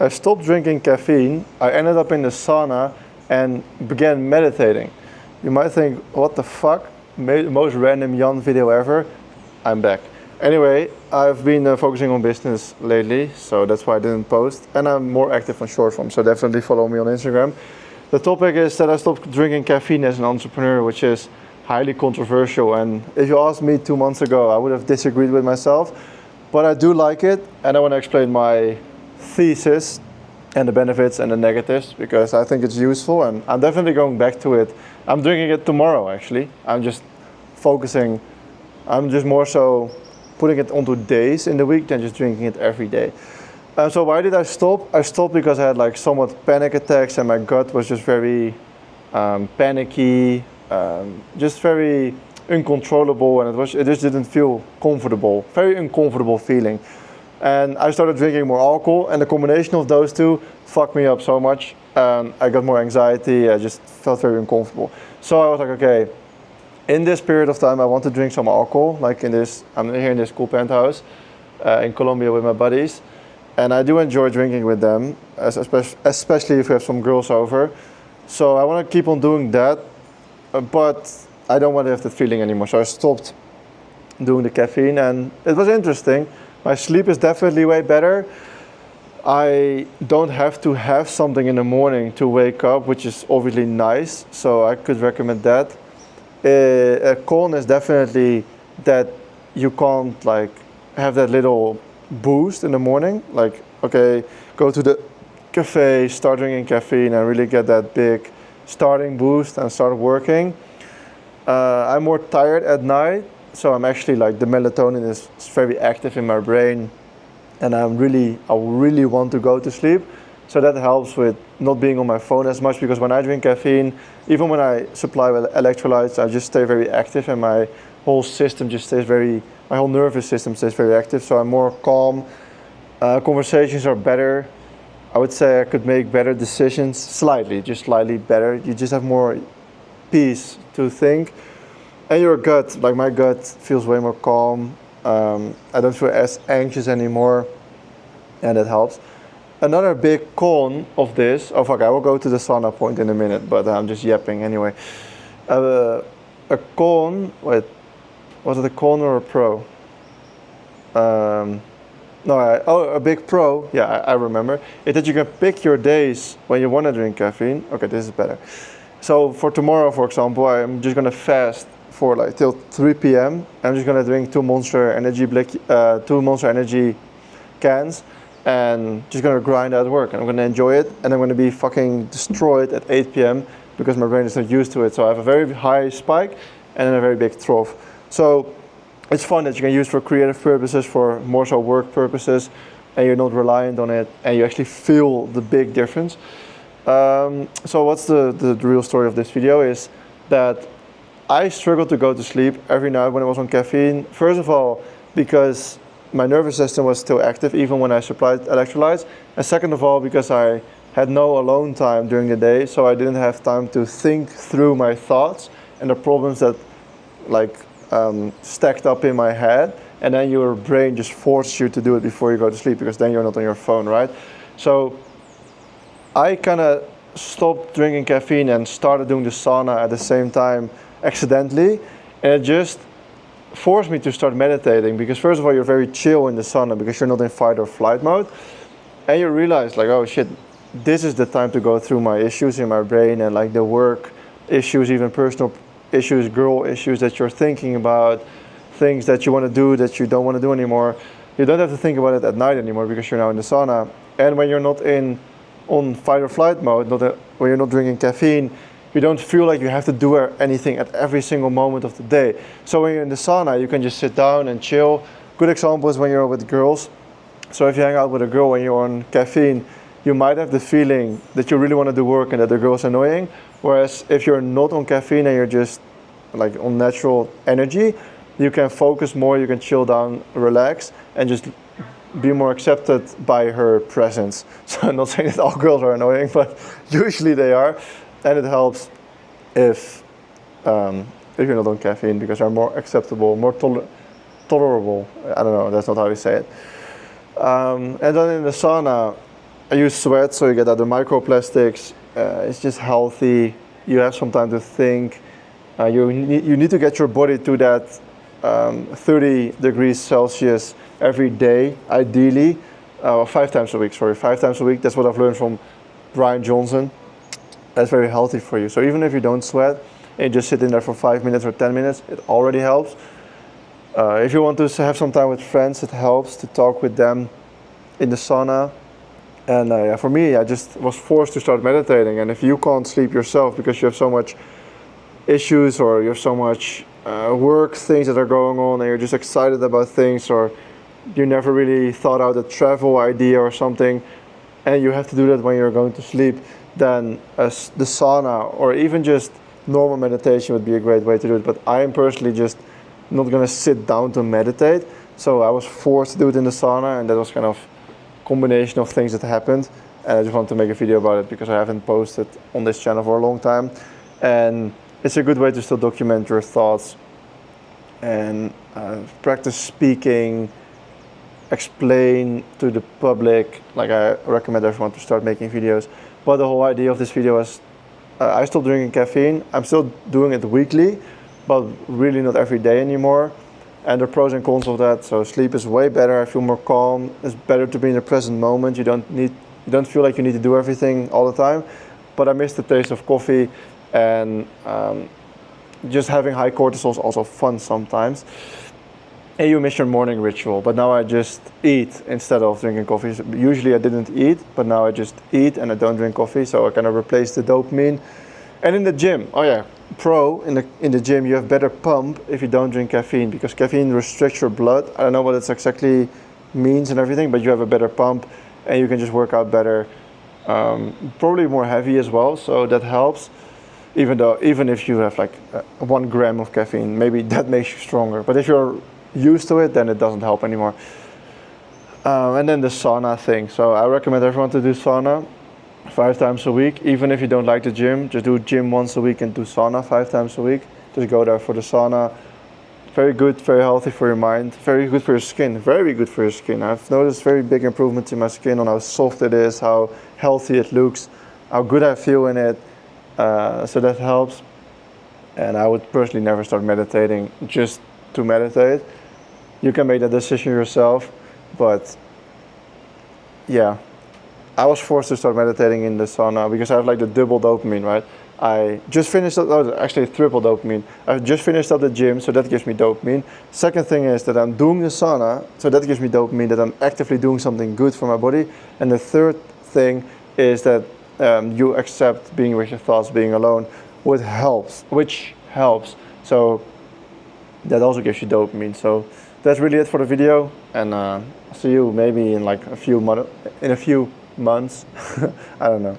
I stopped drinking caffeine, I ended up in the sauna and began meditating. You might think, what the fuck? Most random Jan video ever. I'm back. Anyway, I've been focusing on business lately, so that's why I didn't post. And I'm more active on short form, so definitely follow me on Instagram. The topic is that I stopped drinking caffeine as an entrepreneur, which is highly controversial. And if you asked me 2 months ago, I would have disagreed with myself. But I do like it, and I want to explain my thesis and the benefits and the negatives because I think it's useful, and I'm definitely going back to it. I'm drinking it tomorrow, actually. I'm just more so putting it onto days in the week than just drinking it every day. So why did I stop? I stopped because I had like somewhat panic attacks and my gut was just very panicky, just very uncontrollable, and it just didn't feel comfortable. Very uncomfortable feeling. And I started drinking more alcohol, and the combination of those two fucked me up so much. I got more anxiety, I just felt very uncomfortable. So I was like, okay, in this period of time I want to drink some alcohol, like I'm here in this cool penthouse in Colombia with my buddies. And I do enjoy drinking with them, especially if we have some girls over. So I want to keep on doing that, but I don't want to have that feeling anymore. So I stopped doing the caffeine, and it was interesting. My sleep is definitely way better. I don't have to have something in the morning to wake up, which is obviously nice. So I could recommend that. A con is definitely that you can't like have that little boost in the morning. Like, okay, go to the cafe, start drinking caffeine, and really get that big starting boost and start working. I'm more tired at night, so I'm actually like the melatonin is very active in my brain, and I really want to go to sleep. So that helps with not being on my phone as much, because when I drink caffeine, even when I supply with electrolytes, I just stay very active, and my whole nervous system stays very active. So I'm more calm. Conversations are better. I would say I could make better decisions, just slightly better. You just have more peace to think. And your gut, like my gut feels way more calm. I don't feel as anxious anymore, and that helps. Another big con of this, I will go to the sauna point in a minute, but I'm just yapping anyway. A con, was it a con or a pro? A big pro, yeah, I remember, is that you can pick your days when you want to drink caffeine. Okay, this is better. So for tomorrow, for example, I'm just gonna fast for like till 3 p.m. I'm just gonna drink two Monster Energy cans, and just gonna grind out work. And I'm gonna enjoy it, and I'm gonna be fucking destroyed at 8 p.m. because my brain is not used to it. So I have a very high spike and then a very big trough. So it's fun that you can use for creative purposes, for more so work purposes, and you're not reliant on it, and you actually feel the big difference. So what's the real story of this video is that I struggled to go to sleep every night when I was on caffeine. First of all, because my nervous system was still active even when I supplied electrolytes. And second of all, because I had no alone time during the day, so I didn't have time to think through my thoughts and the problems that stacked up in my head. And then your brain just forces you to do it before you go to sleep, because then you're not on your phone, right? So I kind of stopped drinking caffeine and started doing the sauna at the same time accidentally, and it just forced me to start meditating, because first of all, you're very chill in the sauna because you're not in fight or flight mode, and you realize like, oh shit, this is the time to go through my issues in my brain, and like the work issues, even personal issues, girl issues that you're thinking about, things that you want to do that you don't want to do anymore. You don't have to think about it at night anymore because you're now in the sauna. And when you're not on fight or flight mode, when you're not drinking caffeine, you don't feel like you have to do anything at every single moment of the day. So when you're in the sauna, you can just sit down and chill. Good example is when you're with girls. So if you hang out with a girl and you're on caffeine, you might have the feeling that you really want to do work and that the girl's annoying. Whereas if you're not on caffeine and you're just like on natural energy, you can focus more, you can chill down, relax, and just be more accepted by her presence. So I'm not saying that all girls are annoying, but usually they are. And it helps if you're not on caffeine, because they're more acceptable, more tolerable. I don't know, that's not how you say it. And then in the sauna, you sweat, so you get out the microplastics. It's just healthy. You have some time to think. You need to get your body to that 30 degrees Celsius every day, ideally. 5 times a week, sorry, 5 times a week. That's what I've learned from Brian Johnson. That's very healthy for you. So even if you don't sweat and you just sit in there for 5 minutes or 10 minutes, it already helps. If you want to have some time with friends, it helps to talk with them in the sauna. And for me, I just was forced to start meditating. And if you can't sleep yourself because you have so much issues or you have so much work things that are going on and you're just excited about things, or you never really thought out a travel idea or something, and you have to do that when you're going to sleep, then the sauna or even just normal meditation would be a great way to do it. But I am personally just not going to sit down to meditate, so I was forced to do it in the sauna, and that was kind of combination of things that happened, and I just wanted to make a video about it because I haven't posted on this channel for a long time, and it's a good way to still document your thoughts and practice speaking, explain to the public. Like, I recommend everyone to start making videos. But the whole idea of this video is I stopped drinking caffeine. I'm still doing it weekly, but really not every day anymore. And the pros and cons of that. So sleep is way better. I feel more calm. It's better to be in the present moment. You don't feel like you need to do everything all the time. But I miss the taste of coffee, and just having high cortisol is also fun sometimes. And you miss your morning ritual. But now I just eat instead of drinking coffee. So usually I didn't eat, but now I just eat and I don't drink coffee. So I kind of replace the dopamine. And in the gym, oh yeah, in the gym, you have better pump if you don't drink caffeine, because caffeine restricts your blood. I don't know what it exactly means and everything, but you have a better pump and you can just work out better. Probably more heavy as well, so that helps. Even if you have like 1 gram of caffeine, maybe that makes you stronger. But if you're used to it, then it doesn't help anymore. And then the sauna thing. So I recommend everyone to do sauna 5 times a week. Even if you don't like the gym, just do gym once a week and do sauna 5 times a week. Just go there for the sauna. Very good, very healthy for your mind, very good for your skin, very good for your skin. I've noticed very big improvements in my skin on how soft it is, how healthy it looks, how good I feel in it. So that helps. And I would personally never start meditating just to meditate. You can make that decision yourself, but yeah, I was forced to start meditating in the sauna because I have like the double dopamine, right? I just finished, actually triple dopamine. I've just finished up the gym, so that gives me dopamine. Second thing is that I'm doing the sauna, so that gives me dopamine, that I'm actively doing something good for my body. And the third thing is that you accept being with your thoughts, being alone, which helps. So that also gives you dopamine. So that's really it for the video, and see you maybe in like a few months. I don't know.